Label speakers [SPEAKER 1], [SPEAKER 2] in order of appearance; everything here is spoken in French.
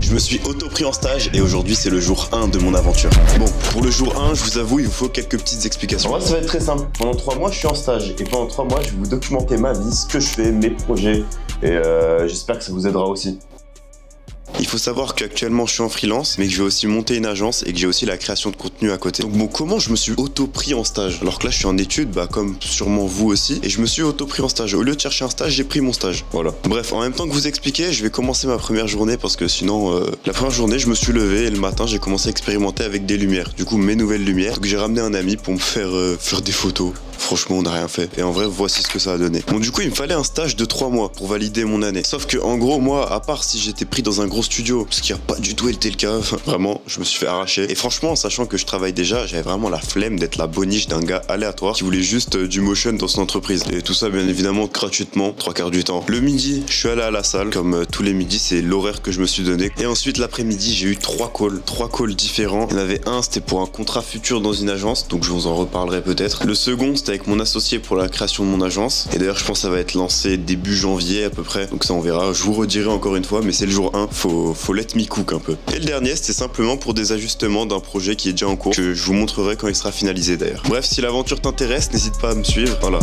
[SPEAKER 1] Je me suis auto-pris en stage et aujourd'hui c'est le jour 1 de mon aventure. Bon, pour le jour 1, je vous avoue, il vous faut quelques petites explications. Moi, ça va être très simple. Pendant 3 mois, je suis en stage et pendant 3 mois, je vais vous documenter ma vie, ce que je fais, mes projets et j'espère que ça vous aidera aussi. Il faut savoir qu'actuellement je suis en freelance, mais que je vais aussi monter une agence et que j'ai aussi la création de contenu à côté. Donc bon, comment je me suis auto-pris en stage? Alors que là je suis en études, comme sûrement vous aussi, et je me suis auto-pris en stage. Au lieu de chercher un stage, j'ai pris mon stage. Voilà. Bref, en même temps que vous expliquer, je vais commencer ma première journée parce que sinon, la première journée, je me suis levé et le matin, j'ai commencé à expérimenter avec des lumières. Du coup, mes nouvelles lumières. Donc j'ai ramené un ami pour me faire des photos. Franchement, on n'a rien fait. Et en vrai, voici ce que ça a donné. Bon, du coup, il me fallait un stage de 3 mois pour valider mon année. Sauf que, en gros, moi, à part si j'étais pris dans un gros studio, ce qui a pas du tout été le cas, vraiment, je me suis fait arracher. Et franchement, sachant que je travaille déjà, j'avais vraiment la flemme d'être la boniche d'un gars aléatoire qui voulait juste du motion dans son entreprise. Et tout ça, bien évidemment, gratuitement, 3/4 du temps. Le midi, je suis allé à la salle. Comme tous les midis, c'est l'horaire que je me suis donné. Et ensuite, l'après-midi, j'ai eu 3 calls. 3 calls différents. Il y en avait un, c'était pour un contrat futur dans une agence. Donc, je vous en reparlerai peut-être. Le second, c'était avec mon associé pour la création de mon agence. Et d'ailleurs, je pense que ça va être lancé début janvier à peu près. Donc ça, on verra. Je vous redirai encore une fois, mais c'est le jour 1. Faut let me cook un peu. Et le dernier, c'était simplement pour des ajustements d'un projet qui est déjà en cours, que je vous montrerai quand il sera finalisé d'ailleurs. Bref, si l'aventure t'intéresse, n'hésite pas à me suivre. Voilà.